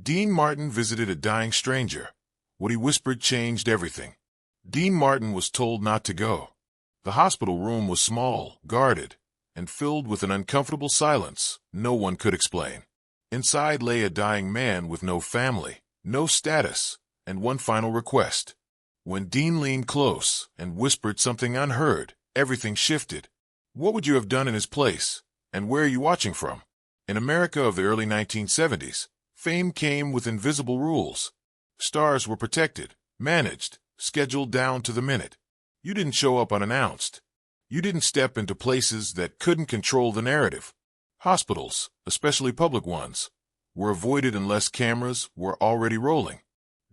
Dean Martin visited a dying stranger. What he whispered changed everything. Dean Martin was told not to go. The hospital room was small, guarded, and filled with an uncomfortable silence no one could explain. Inside lay a dying man with no family, no status, and one final request. When Dean leaned close and whispered something unheard, everything shifted. What would you have done in his place? And where are you watching from? In America of the early 1970s, fame came with invisible rules. Stars were protected, managed, scheduled down to the minute. You didn't show up unannounced. You didn't step into places that couldn't control the narrative. Hospitals, especially public ones, were avoided unless cameras were already rolling.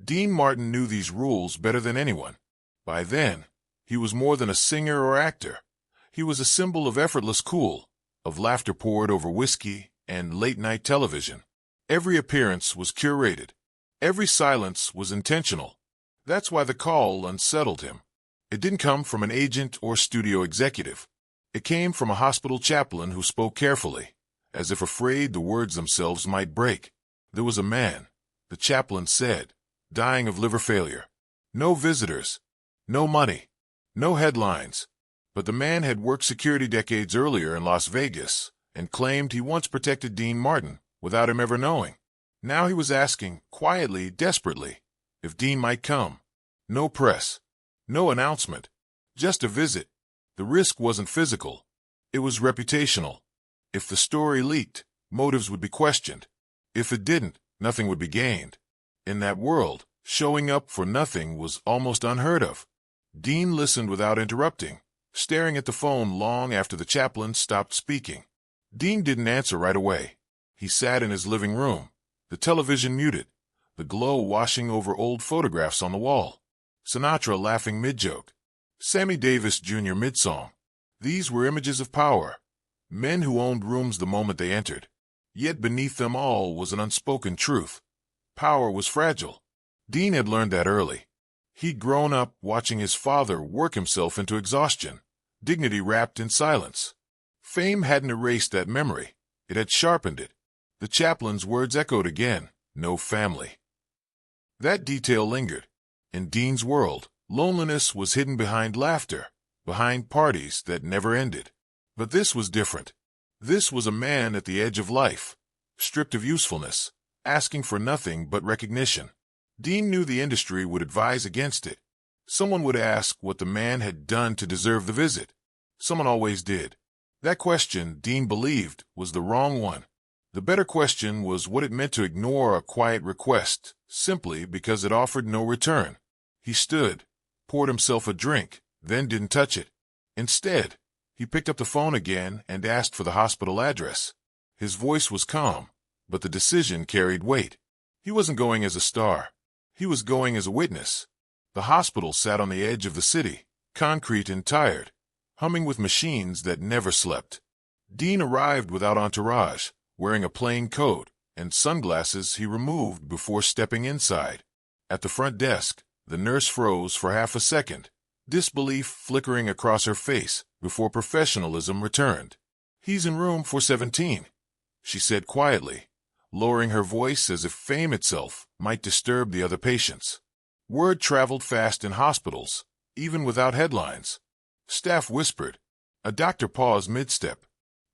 Dean Martin knew these rules better than anyone. By then, he was more than a singer or actor. He was a symbol of effortless cool, of laughter poured over whiskey and late-night television. Every appearance was curated. Every silence was intentional. That's why the call unsettled him. It didn't come from an agent or studio executive. It came from a hospital chaplain who spoke carefully, as if afraid the words themselves might break. There was a man, the chaplain said, dying of liver failure. No visitors, no money, no headlines. But the man had worked security decades earlier in Las Vegas and claimed he once protected Dean Martin without him ever knowing. Now he was asking, quietly, desperately, if Dean might come. No press, no announcement, just a visit. The risk wasn't physical. It was reputational. If the story leaked, motives would be questioned. If it didn't, nothing would be gained. In that world, showing up for nothing was almost unheard of. Dean listened without interrupting, staring at the phone long after the chaplain stopped speaking. Dean didn't answer right away. He sat in his living room, the television muted, the glow washing over old photographs on the wall. Sinatra laughing mid-joke. Sammy Davis Jr. mid-song. These were images of power. Men who owned rooms the moment they entered. Yet beneath them all was an unspoken truth. Power was fragile. Dean had learned that early. He'd grown up watching his father work himself into exhaustion, dignity wrapped in silence. Fame hadn't erased that memory. It had sharpened it. The chaplain's words echoed again, no family. That detail lingered. In Dean's world, loneliness was hidden behind laughter, behind parties that never ended. But this was different. This was a man at the edge of life, stripped of usefulness, asking for nothing but recognition. Dean knew the industry would advise against it. Someone would ask what the man had done to deserve the visit. Someone always did. That question, Dean believed, was the wrong one. The better question was what it meant to ignore a quiet request, simply because it offered no return. He stood, poured himself a drink, then didn't touch it. Instead, he picked up the phone again and asked for the hospital address. His voice was calm, but the decision carried weight. He wasn't going as a star. He was going as a witness. The hospital sat on the edge of the city, concrete and tired, humming with machines that never slept. Dean arrived without entourage, wearing a plain coat and sunglasses he removed before stepping inside. At the front desk, the nurse froze for half a second, disbelief flickering across her face before professionalism returned. "He's in room 417, she said quietly, lowering her voice as if fame itself might disturb the other patients. Word traveled fast in hospitals, even without headlines. Staff whispered. A doctor paused mid-step.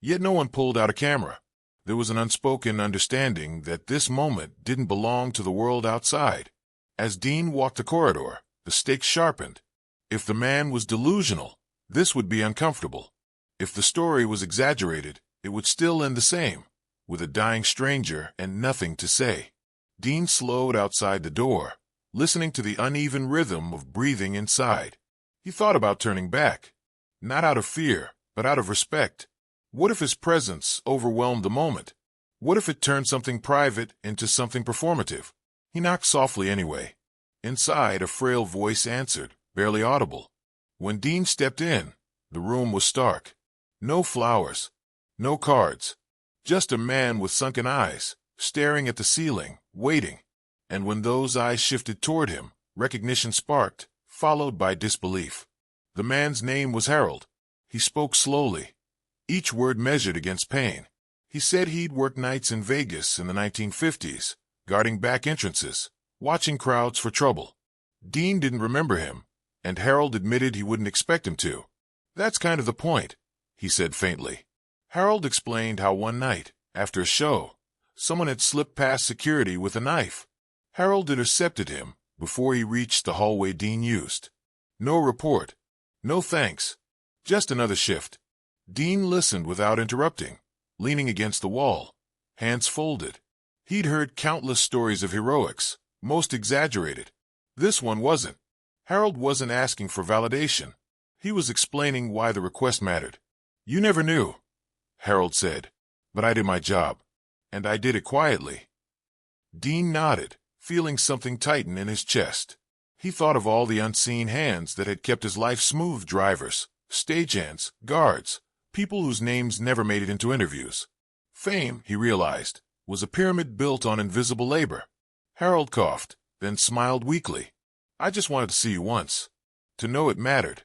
Yet no one pulled out a camera. There was an unspoken understanding that this moment didn't belong to the world outside. As Dean walked the corridor, the stakes sharpened. If the man was delusional, this would be uncomfortable. If the story was exaggerated, it would still end the same, with a dying stranger and nothing to say. Dean slowed outside the door, listening to the uneven rhythm of breathing inside. He thought about turning back, not out of fear, but out of respect. What if his presence overwhelmed the moment? What if it turned something private into something performative? He knocked softly anyway. Inside, a frail voice answered, barely audible. When Dean stepped in, the room was stark. No flowers, no cards, just a man with sunken eyes, staring at the ceiling, waiting. And when those eyes shifted toward him, recognition sparked, followed by disbelief. The man's name was Harold. He spoke slowly, each word measured against pain. He said he'd worked nights in Vegas in the 1950s, guarding back entrances, watching crowds for trouble. Dean didn't remember him, and Harold admitted he wouldn't expect him to. "That's kind of the point," he said faintly. Harold explained how one night, after a show, someone had slipped past security with a knife. Harold intercepted him before he reached the hallway Dean used. "No report. No thanks. Just another shift." Dean listened without interrupting, leaning against the wall, hands folded. He'd heard countless stories of heroics, most exaggerated. This one wasn't. Harold wasn't asking for validation. He was explaining why the request mattered. "You never knew," Harold said, "but I did my job, and I did it quietly." Dean nodded, feeling something tighten in his chest. He thought of all the unseen hands that had kept his life smooth: drivers, stagehands, guards, people whose names never made it into interviews. Fame, he realized, was a pyramid built on invisible labor. Harold coughed, then smiled weakly. "I just wanted to see you once, to know it mattered."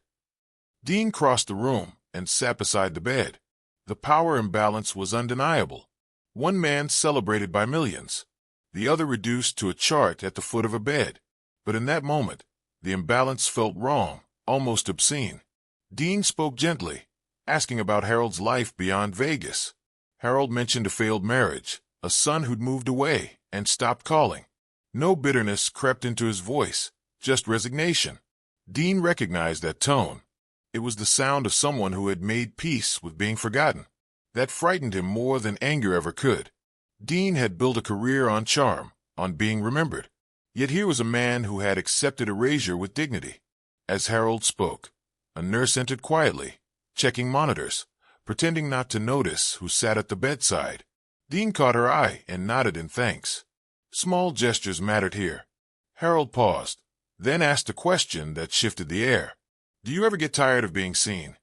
Dean crossed the room and sat beside the bed. The power imbalance was undeniable. One man celebrated by millions, the other reduced to a chart at the foot of a bed. But in that moment, the imbalance felt wrong, almost obscene. Dean spoke gently, asking about Harold's life beyond Vegas. Harold mentioned a failed marriage, a son who'd moved away and stopped calling. No bitterness crept into his voice, just resignation. Dean recognized that tone. It was the sound of someone who had made peace with being forgotten. That frightened him more than anger ever could. Dean had built a career on charm, on being remembered. Yet here was a man who had accepted erasure with dignity. As Harold spoke, a nurse entered quietly, checking monitors, pretending not to notice who sat at the bedside. Dean caught her eye and nodded in thanks. Small gestures mattered here. Harold paused, then asked a question that shifted the air. "Do you ever get tired of being seen?"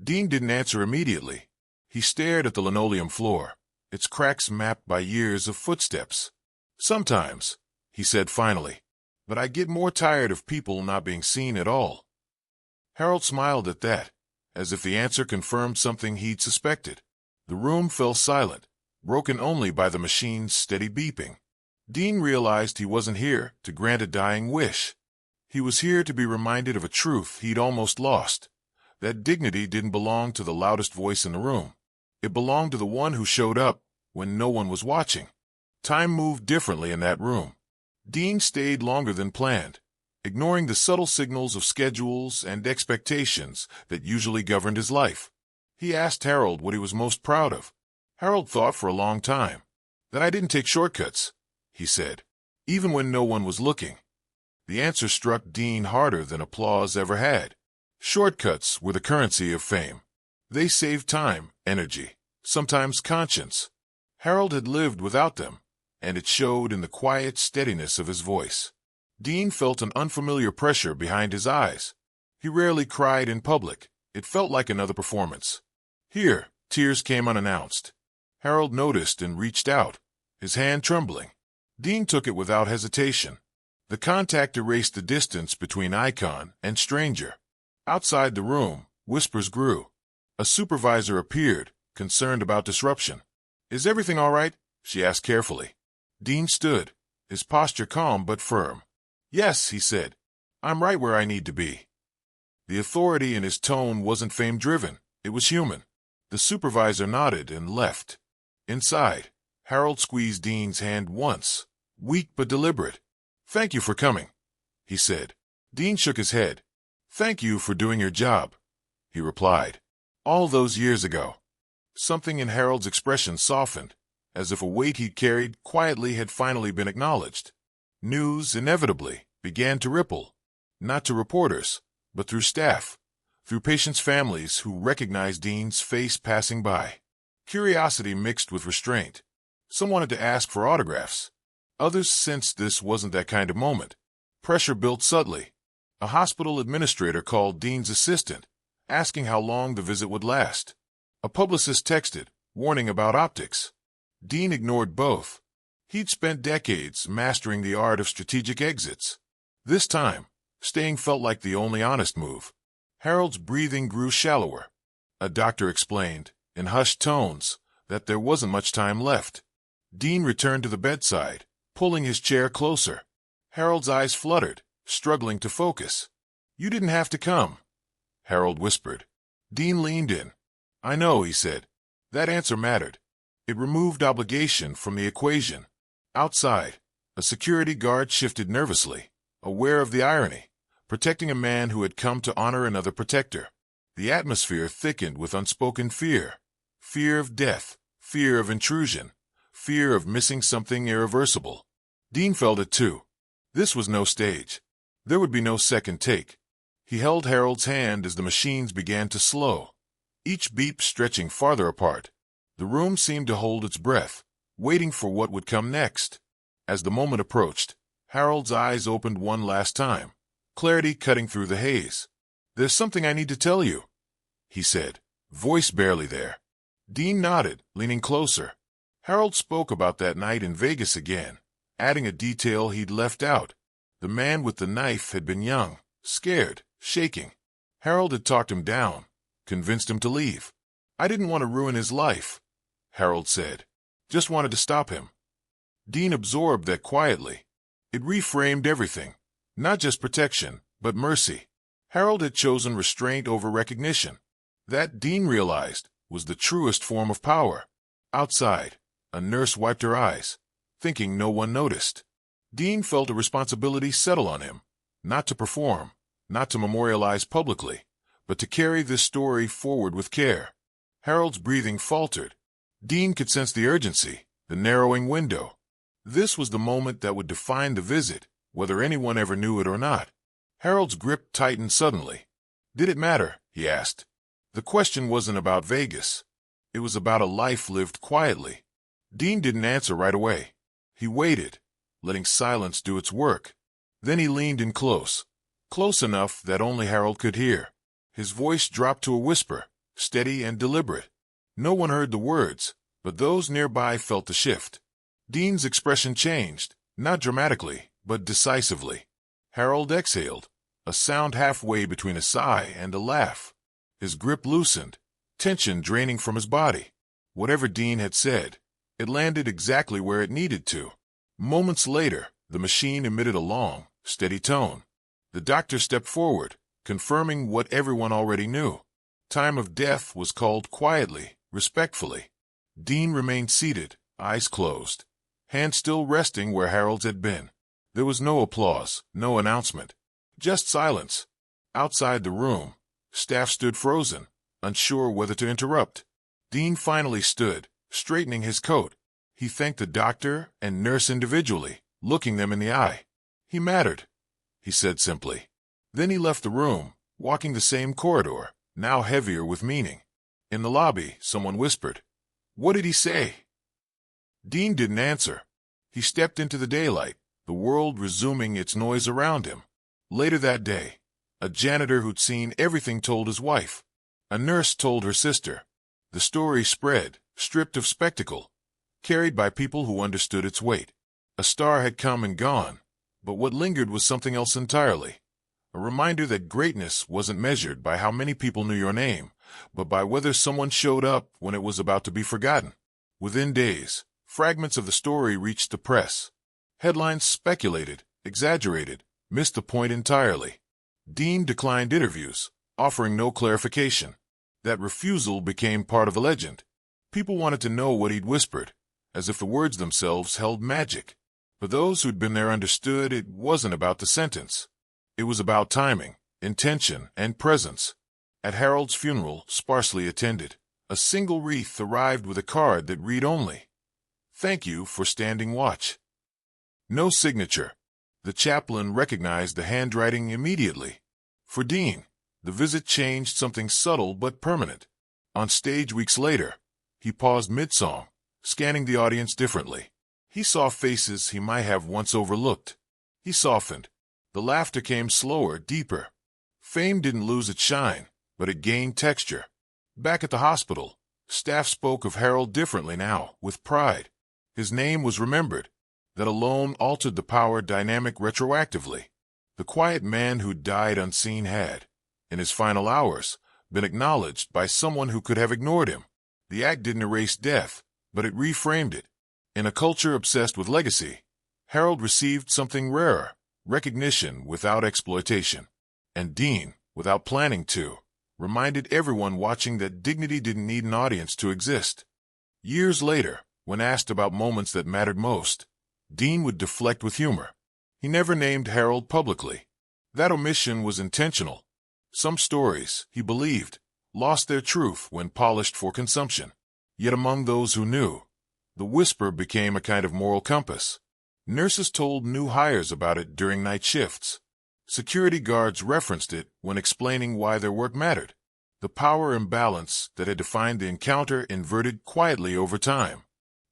Dean didn't answer immediately. He stared at the linoleum floor, its cracks mapped by years of footsteps. "Sometimes," he said finally, "but I get more tired of people not being seen at all." Harold smiled at that, as if the answer confirmed something he'd suspected. The room fell silent, broken only by the machine's steady beeping. Dean realized he wasn't here to grant a dying wish. He was here to be reminded of a truth he'd almost lost, that dignity didn't belong to the loudest voice in the room. It belonged to the one who showed up when no one was watching. Time moved differently in that room. Dean stayed longer than planned, ignoring the subtle signals of schedules and expectations that usually governed his life. He asked Harold what he was most proud of. Harold thought for a long time. "That I didn't take shortcuts," he said, "even when no one was looking." The answer struck Dean harder than applause ever had. Shortcuts were the currency of fame. They saved time, energy, sometimes conscience. Harold had lived without them, and it showed in the quiet steadiness of his voice. Dean felt an unfamiliar pressure behind his eyes. He rarely cried in public. It felt like another performance. Here, tears came unannounced. Harold noticed and reached out, his hand trembling. Dean took it without hesitation. The contact erased the distance between icon and stranger. Outside the room, whispers grew. A supervisor appeared, concerned about disruption. "Is everything all right?" she asked carefully. Dean stood, his posture calm but firm. "Yes," he said. "I'm right where I need to be." The authority in his tone wasn't fame-driven. It was human. The supervisor nodded and left. Inside, Harold squeezed Dean's hand once, weak but deliberate. "Thank you for coming," he said. Dean shook his head. "Thank you for doing your job," he replied. "All those years ago." Something in Harold's expression softened, as if a weight he'd carried quietly had finally been acknowledged. News, inevitably, began to ripple, not to reporters, but through staff, through patients' families who recognized Dean's face passing by. Curiosity mixed with restraint. Some wanted to ask for autographs. Others sensed this wasn't that kind of moment. Pressure built subtly. A hospital administrator called Dean's assistant, asking how long the visit would last. A publicist texted, warning about optics. Dean ignored both. He'd spent decades mastering the art of strategic exits. This time, staying felt like the only honest move. Harold's breathing grew shallower. A doctor explained, in hushed tones, that there wasn't much time left. Dean returned to the bedside, pulling his chair closer. Harold's eyes fluttered, struggling to focus. "You didn't have to come," Harold whispered. Dean leaned in. "I know," he said. That answer mattered. It removed obligation from the equation. Outside, a security guard shifted nervously, aware of the irony, protecting a man who had come to honor another protector. The atmosphere thickened with unspoken fear. Fear of death, fear of intrusion, fear of missing something irreversible. Dean felt it too. This was no stage. There would be no second take. He held Harold's hand as the machines began to slow, each beep stretching farther apart. The room seemed to hold its breath, waiting for what would come next. As the moment approached, Harold's eyes opened one last time, clarity cutting through the haze. "There's something I need to tell you," he said, voice barely there. Dean nodded, leaning closer. Harold spoke about that night in Vegas again, adding a detail he'd left out. The man with the knife had been young, scared, shaking. Harold had talked him down, convinced him to leave. "I didn't want to ruin his life," Harold said. "Just wanted to stop him." Dean absorbed that quietly. It reframed everything. Not just protection, but mercy. Harold had chosen restraint over recognition. That, Dean realized, was the truest form of power. Outside, a nurse wiped her eyes, thinking no one noticed. Dean felt a responsibility settle on him, not to perform, not to memorialize publicly, but to carry this story forward with care. Harold's breathing faltered. Dean could sense the urgency, the narrowing window. This was the moment that would define the visit, whether anyone ever knew it or not. Harold's grip tightened suddenly. Did it matter? He asked. The question wasn't about Vegas. It was about a life lived quietly. Dean didn't answer right away. He waited, letting silence do its work. Then he leaned in close enough that only Harold could hear. His voice dropped to a whisper, steady and deliberate. No one heard the words, but those nearby felt the shift. Dean's expression changed, not dramatically, but decisively. Harold exhaled, a sound halfway between a sigh and a laugh. His grip loosened, tension draining from his body. Whatever Dean had said, it landed exactly where it needed to. Moments later, the machine emitted a long, steady tone. The doctor stepped forward, confirming what everyone already knew. Time of death was called quietly, respectfully. Dean remained seated, eyes closed, hand still resting where Harold's had been. There was no applause, no announcement, just silence. Outside the room, staff stood frozen, unsure whether to interrupt. Dean finally stood, straightening his coat. He thanked the doctor and nurse individually, looking them in the eye. "He mattered," he said simply. Then he left the room, walking the same corridor, now heavier with meaning. In the lobby, someone whispered, "What did he say?" Dean didn't answer. He stepped into the daylight, the world resuming its noise around him. Later that day, a janitor who'd seen everything told his wife. A nurse told her sister. The story spread, stripped of spectacle, carried by people who understood its weight. A star had come and gone, but what lingered was something else entirely. A reminder that greatness wasn't measured by how many people knew your name, but by whether someone showed up when it was about to be forgotten. Within days, fragments of the story reached the press. Headlines speculated, exaggerated, missed the point entirely. Dean declined interviews, offering no clarification. That refusal became part of the legend. People wanted to know what he'd whispered, as if the words themselves held magic. For those who'd been there understood it wasn't about the sentence. It was about timing, intention, and presence. At Harold's funeral, sparsely attended, a single wreath arrived with a card that read only, "Thank you for standing watch." No signature. The chaplain recognized the handwriting immediately. For Dean, the visit changed something subtle but permanent. On stage weeks later, he paused mid-song, scanning the audience differently. He saw faces he might have once overlooked. He softened. The laughter came slower, deeper. Fame didn't lose its shine, but it gained texture. Back at the hospital, staff spoke of Harold differently now, with pride. His name was remembered. That alone altered the power dynamic retroactively. The quiet man who died unseen had, in his final hours, been acknowledged by someone who could have ignored him. The act didn't erase death, but it reframed it. In a culture obsessed with legacy, Harold received something rarer, recognition without exploitation. And Dean, without planning to, reminded everyone watching that dignity didn't need an audience to exist. Years later, when asked about moments that mattered most, Dean would deflect with humor. He never named Harold publicly. That omission was intentional. Some stories, he believed, lost their truth when polished for consumption. Yet among those who knew, the whisper became a kind of moral compass. Nurses told new hires about it during night shifts. Security guards referenced it when explaining why their work mattered. The power imbalance that had defined the encounter inverted quietly over time.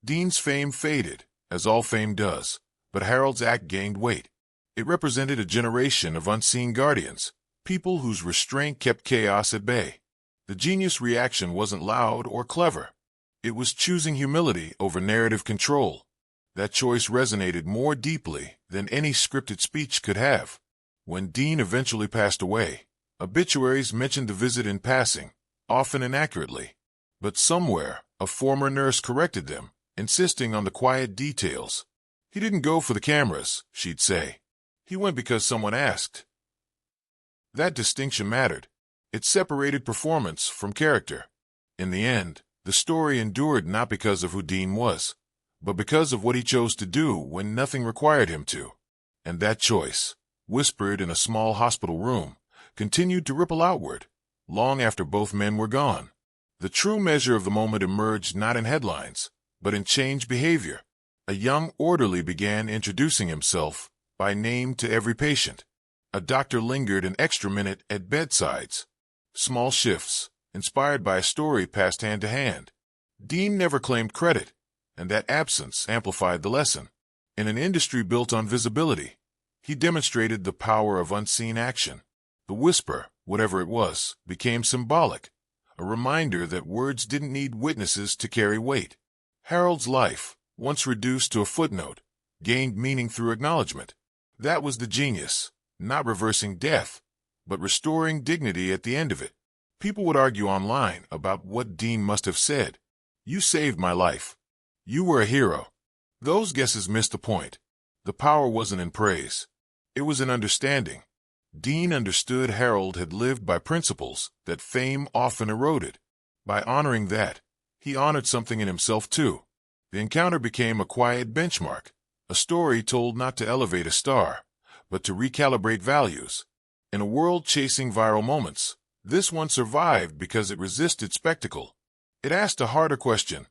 Dean's fame faded, as all fame does, but Harold's act gained weight. It represented a generation of unseen guardians, people whose restraint kept chaos at bay. The genius reaction wasn't loud or clever. It was choosing humility over narrative control. That choice resonated more deeply than any scripted speech could have. When Dean eventually passed away, obituaries mentioned the visit in passing, often inaccurately. But somewhere, a former nurse corrected them, insisting on the quiet details. He didn't go for the cameras, she'd say. He went because someone asked. That distinction mattered. It separated performance from character. In the end, the story endured not because of who Dean was, but because of what he chose to do when nothing required him to. And that choice, whispered in a small hospital room, continued to ripple outward, long after both men were gone. The true measure of the moment emerged not in headlines, but in changed behavior. A young orderly began introducing himself by name to every patient. A doctor lingered an extra minute at bedsides. Small shifts, inspired by a story, passed hand to hand. Dean never claimed credit, and that absence amplified the lesson. In an industry built on visibility, he demonstrated the power of unseen action. The whisper, whatever it was, became symbolic, a reminder that words didn't need witnesses to carry weight. Harold's life, once reduced to a footnote, gained meaning through acknowledgement. That was the genius, not reversing death, but restoring dignity at the end of it. People would argue online about what Dean must have said. "You saved my life. You were a hero." Those guesses missed the point. The power wasn't in praise. It was in understanding. Dean understood Harold had lived by principles that fame often eroded. By honoring that, he honored something in himself too. The encounter became a quiet benchmark, a story told not to elevate a star, but to recalibrate values. In a world chasing viral moments, this one survived because it resisted spectacle. It asked a harder question.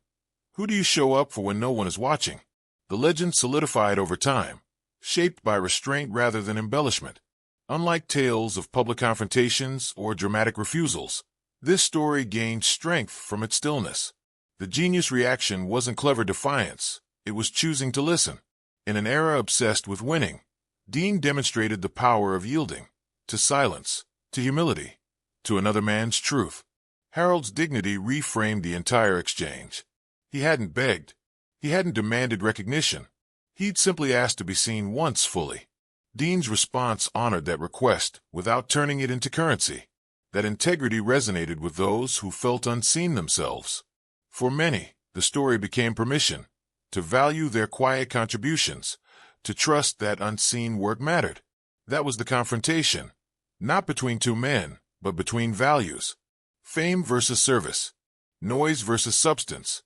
Who do you show up for when no one is watching? The legend solidified over time, shaped by restraint rather than embellishment. Unlike tales of public confrontations or dramatic refusals, this story gained strength from its stillness. The genius reaction wasn't clever defiance, it was choosing to listen. In an era obsessed with winning, Dean demonstrated the power of yielding, to silence, to humility, to another man's truth. Harold's dignity reframed the entire exchange. He hadn't begged. He hadn't demanded recognition. He'd simply asked to be seen once fully. Dean's response honored that request without turning it into currency. That integrity resonated with those who felt unseen themselves. For many, the story became permission to value their quiet contributions, to trust that unseen work mattered. That was the confrontation, not between two men, but between values. Fame versus service, noise versus substance.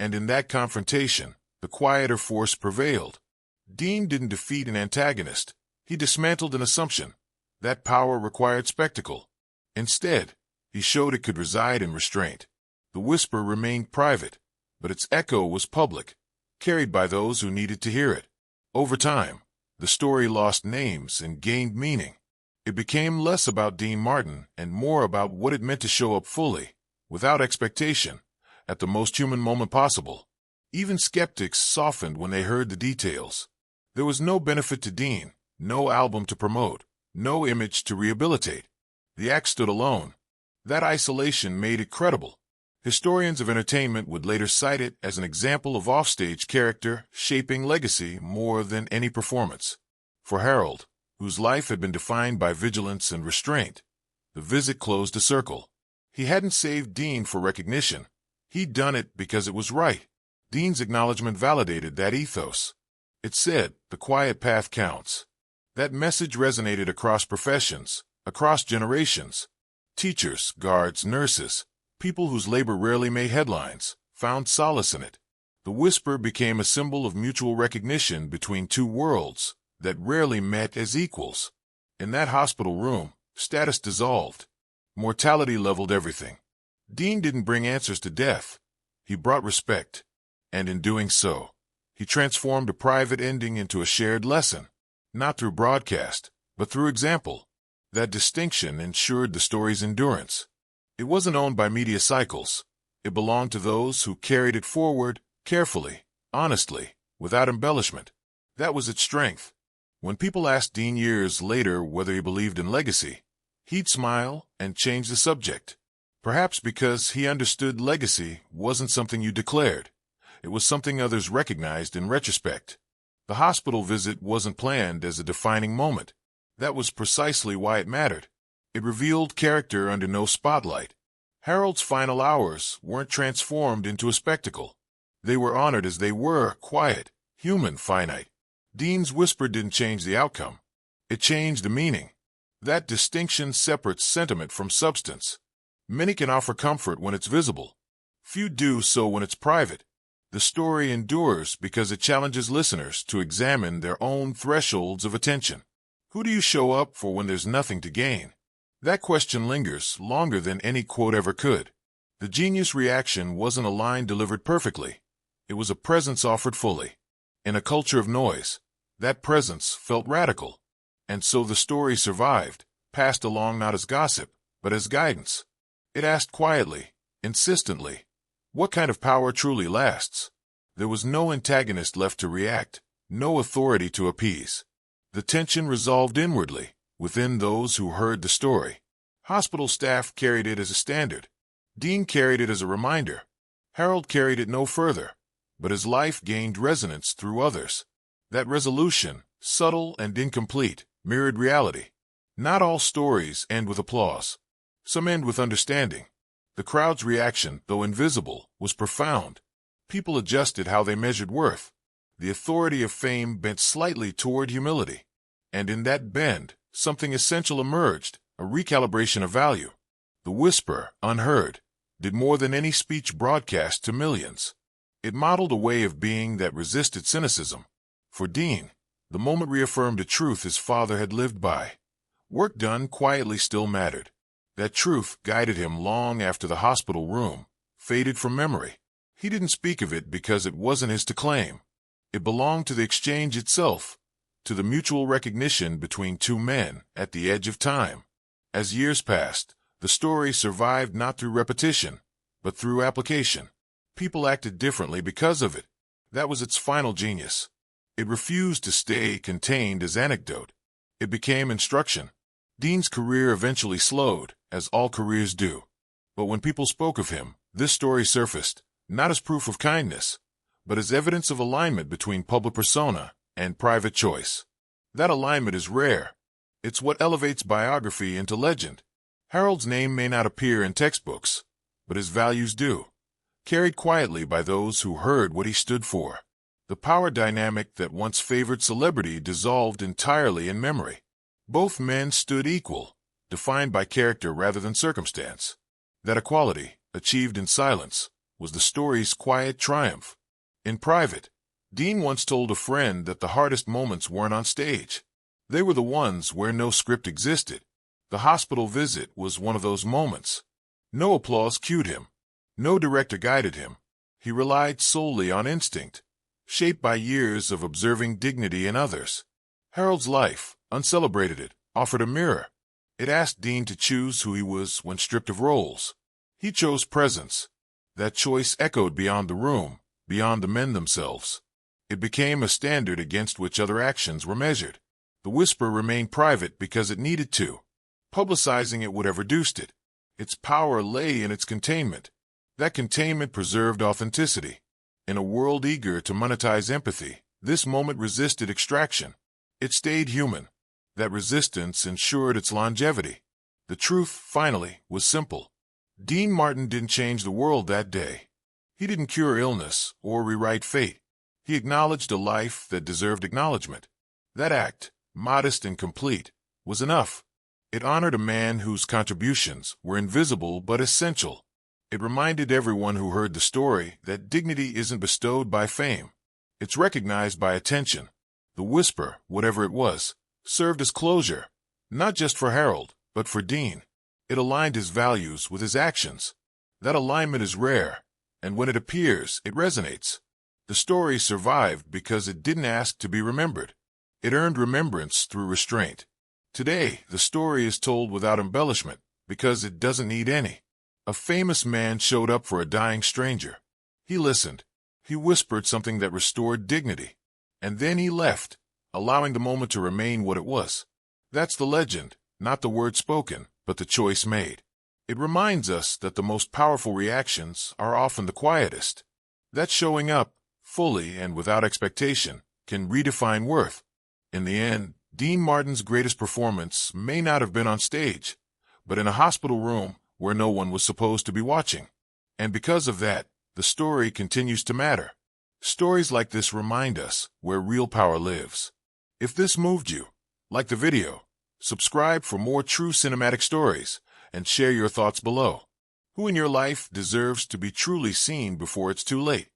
And in that confrontation, the quieter force prevailed. Dean didn't defeat an antagonist. He dismantled an assumption. That power required spectacle. Instead, he showed it could reside in restraint. The whisper remained private, but its echo was public, carried by those who needed to hear it. Over time, the story lost names and gained meaning. It became less about Dean Martin and more about what it meant to show up fully, without expectation, at the most human moment possible. Even skeptics softened when they heard the details. There was no benefit to Dean, no album to promote, no image to rehabilitate. The act stood alone. That isolation made it credible. Historians of entertainment would later cite it as an example of offstage character shaping legacy more than any performance. For Harold, whose life had been defined by vigilance and restraint, the visit closed a circle. He hadn't saved Dean for recognition. He'd done it because it was right. Dean's acknowledgement validated that ethos. It said, "The quiet path counts." That message resonated across professions, across generations. Teachers, guards, nurses, people whose labor rarely made headlines, found solace in it. The whisper became a symbol of mutual recognition between two worlds that rarely met as equals. In that hospital room, status dissolved. Mortality leveled everything. Dean didn't bring answers to death. He brought respect. And in doing so, he transformed a private ending into a shared lesson, not through broadcast, but through example. That distinction ensured the story's endurance. It wasn't owned by media cycles. It belonged to those who carried it forward, carefully, honestly, without embellishment. That was its strength. When people asked Dean years later whether he believed in legacy, he'd smile and change the subject. Perhaps because he understood legacy wasn't something you declared. It was something others recognized in retrospect. The hospital visit wasn't planned as a defining moment. That was precisely why it mattered. It revealed character under no spotlight. Harold's final hours weren't transformed into a spectacle. They were honored as they were, quiet, human, finite. Dean's whisper didn't change the outcome. It changed the meaning. That distinction separates sentiment from substance. Many can offer comfort when it's visible. Few do so when it's private. The story endures because it challenges listeners to examine their own thresholds of attention. Who do you show up for when there's nothing to gain? That question lingers longer than any quote ever could. The genius reaction wasn't a line delivered perfectly. It was a presence offered fully. In a culture of noise, that presence felt radical. And so the story survived, passed along not as gossip, but as guidance. It asked quietly, insistently, what kind of power truly lasts? There was no antagonist left to react, no authority to appease. The tension resolved inwardly, within those who heard the story. Hospital staff carried it as a standard. Dean carried it as a reminder. Harold carried it no further, but his life gained resonance through others. That resolution, subtle and incomplete, mirrored reality. Not all stories end with applause. Some end with understanding. The crowd's reaction, though invisible, was profound. People adjusted how they measured worth. The authority of fame bent slightly toward humility. And in that bend, something essential emerged, a recalibration of value. The whisper, unheard, did more than any speech broadcast to millions. It modeled a way of being that resisted cynicism. For Dean, the moment reaffirmed a truth his father had lived by. Work done quietly still mattered. That truth guided him long after the hospital room faded from memory. He didn't speak of it because it wasn't his to claim. It belonged to the exchange itself, to the mutual recognition between two men at the edge of time. As years passed, the story survived not through repetition, but through application. People acted differently because of it. That was its final genius. It refused to stay contained as anecdote. It became instruction. Dean's career eventually slowed, as all careers do. But when people spoke of him, this story surfaced, not as proof of kindness, but as evidence of alignment between public persona and private choice. That alignment is rare. It's what elevates biography into legend. Harold's name may not appear in textbooks, but his values do, carried quietly by those who heard what he stood for. The power dynamic that once favored celebrity dissolved entirely in memory. Both men stood equal, defined by character rather than circumstance. That equality, achieved in silence, was the story's quiet triumph. In private, Dean once told a friend that the hardest moments weren't on stage. They were the ones where no script existed. The hospital visit was one of those moments. No applause cued him. No director guided him. He relied solely on instinct, shaped by years of observing dignity in others. Harold's life, uncelebrated it, offered a mirror. It asked Dean to choose who he was when stripped of roles. He chose presence. That choice echoed beyond the room, beyond the men themselves. It became a standard against which other actions were measured. The whisper remained private because it needed to. Publicizing it would have reduced it. Its power lay in its containment. That containment preserved authenticity. In a world eager to monetize empathy, this moment resisted extraction. It stayed human. That resistance ensured its longevity. The truth, finally, was simple. Dean Martin didn't change the world that day. He didn't cure illness or rewrite fate. He acknowledged a life that deserved acknowledgement. That act, modest and complete, was enough. It honored a man whose contributions were invisible but essential. It reminded everyone who heard the story that dignity isn't bestowed by fame. It's recognized by attention. The whisper, whatever it was, served as closure, not just for Harold, but for Dean. It aligned his values with his actions. That alignment is rare, and when it appears, it resonates. The story survived because it didn't ask to be remembered. It earned remembrance through restraint. Today, the story is told without embellishment because it doesn't need any. A famous man showed up for a dying stranger. He listened. He whispered something that restored dignity. And then he left, allowing the moment to remain what it was. That's the legend, not the word spoken, but the choice made. It reminds us that the most powerful reactions are often the quietest. That showing up, fully and without expectation, can redefine worth. In the end, Dean Martin's greatest performance may not have been on stage, but in a hospital room where no one was supposed to be watching. And because of that, the story continues to matter. Stories like this remind us where real power lives. If this moved you, like the video, subscribe for more true cinematic stories, and share your thoughts below. Who in your life deserves to be truly seen before it's too late?